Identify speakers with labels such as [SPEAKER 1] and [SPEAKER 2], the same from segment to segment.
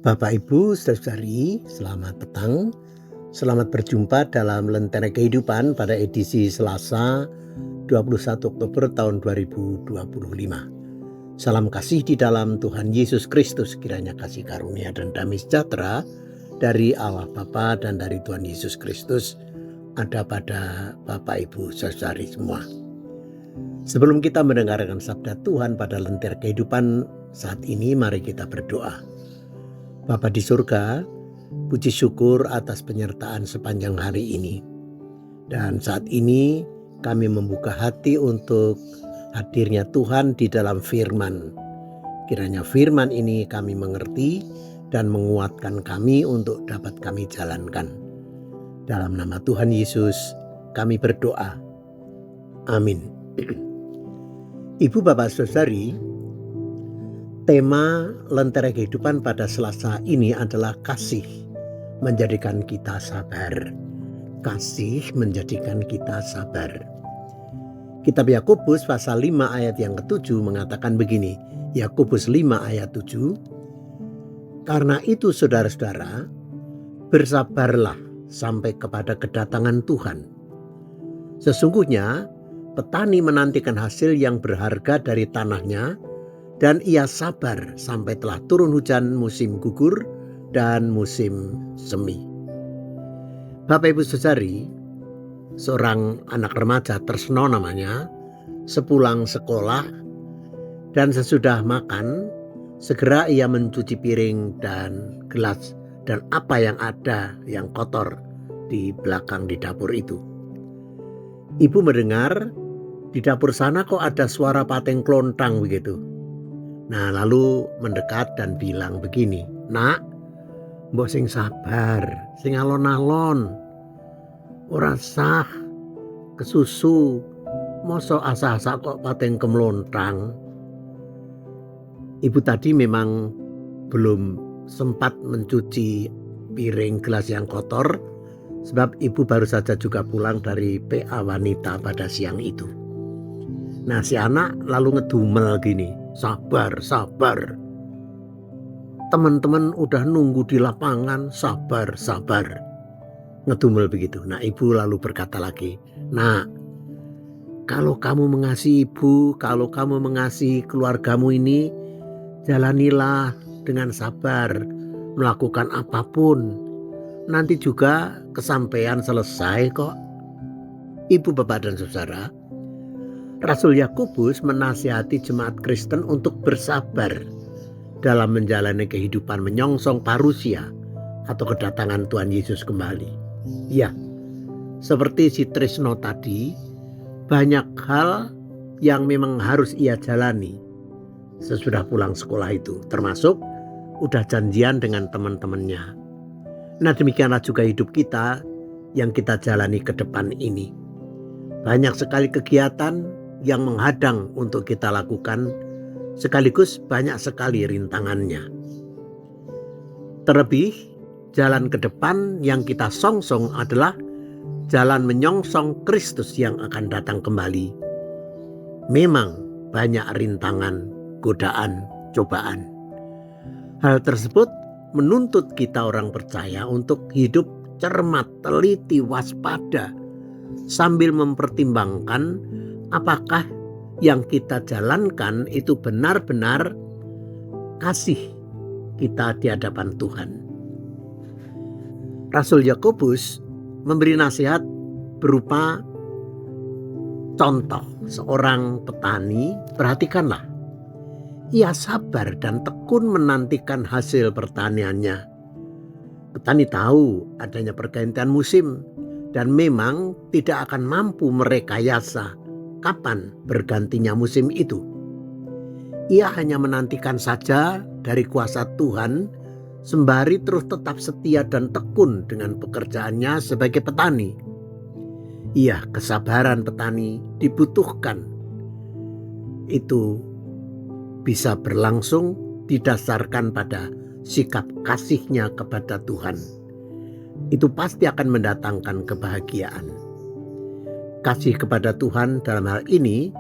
[SPEAKER 1] Bapak, Ibu, saudari, selamat petang. Selamat berjumpa dalam Lentera Kehidupan pada edisi Selasa 21 Oktober tahun 2025. Salam kasih di dalam Tuhan Yesus Kristus, kiranya kasih karunia dan damai sejahtera dari Allah Bapa dan dari Tuhan Yesus Kristus ada pada Bapak, Ibu, saudari semua. Sebelum kita mendengarkan sabda Tuhan pada Lentera Kehidupan saat ini, mari kita berdoa. Bapa di surga, puji syukur atas penyertaan sepanjang hari ini. Dan saat ini kami membuka hati untuk hadirnya Tuhan di dalam firman. Kiranya firman ini kami mengerti dan menguatkan kami untuk dapat kami jalankan. Dalam nama Tuhan Yesus kami berdoa. Amin. Ibu, Bapak, saudari, tema Lentera Kehidupan pada Selasa ini adalah kasih menjadikan kita sabar. Kasih menjadikan kita sabar. Kitab Yakobus pasal 5 ayat yang ke-7 mengatakan begini. Yakobus 5 ayat 7. Karena itu saudara-saudara, bersabarlah sampai kepada kedatangan Tuhan. Sesungguhnya petani menantikan hasil yang berharga dari tanahnya, dan ia sabar sampai telah turun hujan musim gugur dan musim semi. Bapak, Ibu, saudari, seorang anak remaja, Tresno namanya, sepulang sekolah dan sesudah makan, segera ia mencuci piring dan gelas dan apa yang ada yang kotor di belakang di dapur itu. Ibu mendengar di dapur sana kok ada suara pateng klontang begitu. Nah, lalu mendekat dan bilang begini, "Nak, mbok sing sabar, sing alon-alon. Ora sah kesusu, mosok asa-asa kok pateng kemlontang." Ibu tadi memang belum sempat mencuci piring gelas yang kotor, sebab ibu baru saja juga pulang dari PA wanita pada siang itu. Nah, si anak lalu ngedumel gini, "Sabar, sabar. Teman-teman udah nunggu di lapangan, sabar, sabar." Ngedumel begitu. Nah, ibu lalu berkata lagi, "Nak, kalau kamu mengasihi ibu, kalau kamu mengasihi keluargamu ini, jalanilah dengan sabar, melakukan apapun. Nanti juga kesampaian selesai kok." Ibu, Bapak, dan saudara, Rasul Yakobus menasihati jemaat Kristen untuk bersabar dalam menjalani kehidupan menyongsong parusia atau kedatangan Tuhan Yesus kembali. Ya, seperti si Tresno tadi, banyak hal yang memang harus ia jalani sesudah pulang sekolah itu, termasuk udah janjian dengan teman-temannya. Nah, demikianlah juga hidup kita yang kita jalani ke depan ini. Banyak sekali kegiatan yang menghadang untuk kita lakukan, sekaligus banyak sekali rintangannya. Terlebih, jalan ke depan yang kita songsong adalah jalan menyongsong Kristus yang akan datang kembali. Memang banyak rintangan, godaan, cobaan. Hal tersebut menuntut kita orang percaya untuk hidup cermat, teliti, waspada, sambil mempertimbangkan apakah yang kita jalankan itu benar-benar kasih kita di hadapan Tuhan. Rasul Yakobus memberi nasihat berupa contoh seorang petani. Perhatikanlah, ia sabar dan tekun menantikan hasil pertaniannya. Petani tahu adanya pergantian musim dan memang tidak akan mampu merekayasa kapan bergantinya musim itu. Ia hanya menantikan saja dari kuasa Tuhan, sembari terus tetap setia dan tekun dengan pekerjaannya sebagai petani. Iya, kesabaran petani dibutuhkan. Itu bisa berlangsung didasarkan pada sikap kasihnya kepada Tuhan. Itu pasti akan mendatangkan kebahagiaan. Kasih kepada Tuhan dalam hal ini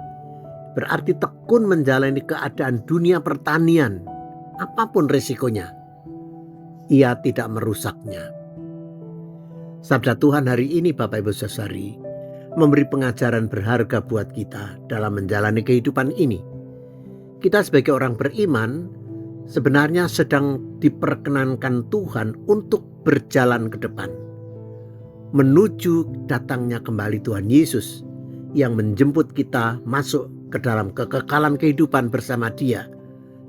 [SPEAKER 1] berarti tekun menjalani keadaan dunia pertanian, apapun resikonya. Ia tidak merusaknya. Sabda Tuhan hari ini Bapak Ibu Saudari memberi pengajaran berharga buat kita dalam menjalani kehidupan ini. Kita sebagai orang beriman sebenarnya sedang diperkenankan Tuhan untuk berjalan ke depan, menuju datangnya kembali Tuhan Yesus yang menjemput kita masuk ke dalam kekekalan kehidupan bersama Dia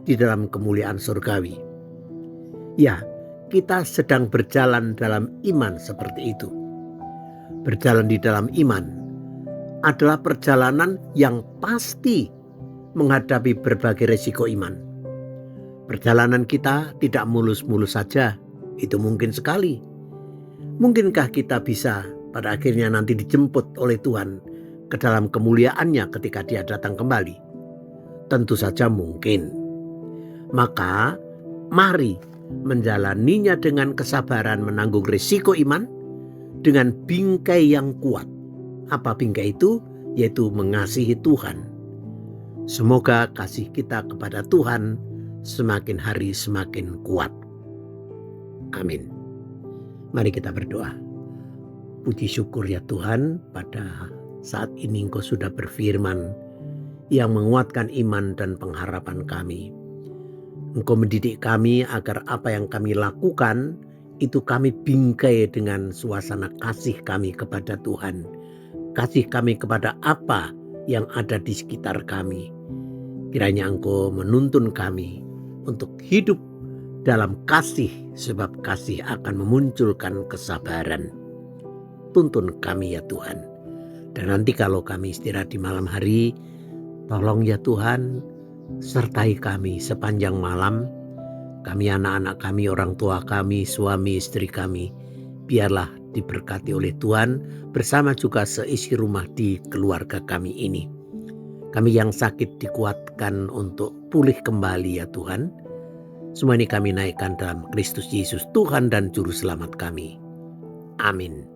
[SPEAKER 1] di dalam kemuliaan surgawi. Ya, kita sedang berjalan dalam iman seperti itu. Berjalan di dalam iman adalah perjalanan yang pasti menghadapi berbagai resiko iman. Perjalanan kita tidak mulus-mulus saja, itu mungkin sekali. Mungkinkah kita bisa pada akhirnya nanti dijemput oleh Tuhan ke dalam kemuliaannya ketika Dia datang kembali? Tentu saja mungkin. Maka mari menjalaninya dengan kesabaran, menanggung risiko iman dengan bingkai yang kuat. Apa bingkai itu? Yaitu mengasihi Tuhan. Semoga kasih kita kepada Tuhan semakin hari semakin kuat. Amin. Mari kita berdoa. Puji syukur ya Tuhan, pada saat ini Engkau sudah berfirman yang menguatkan iman dan pengharapan kami. Engkau mendidik kami agar apa yang kami lakukan itu kami bingkai dengan suasana kasih kami kepada Tuhan. Kasih kami kepada apa yang ada di sekitar kami. Kiranya Engkau menuntun kami untuk hidup dalam kasih, sebab kasih akan memunculkan kesabaran. Tuntun kami ya Tuhan. Dan nanti kalau kami istirahat di malam hari, tolong ya Tuhan, sertai kami sepanjang malam. Kami, anak-anak kami, orang tua kami, suami istri kami, biarlah diberkati oleh Tuhan bersama juga seisi rumah di keluarga kami ini. Kami yang sakit dikuatkan untuk pulih kembali ya Tuhan. Semua ini kami naikkan dalam Kristus Yesus, Tuhan dan Juru Selamat kami. Amin.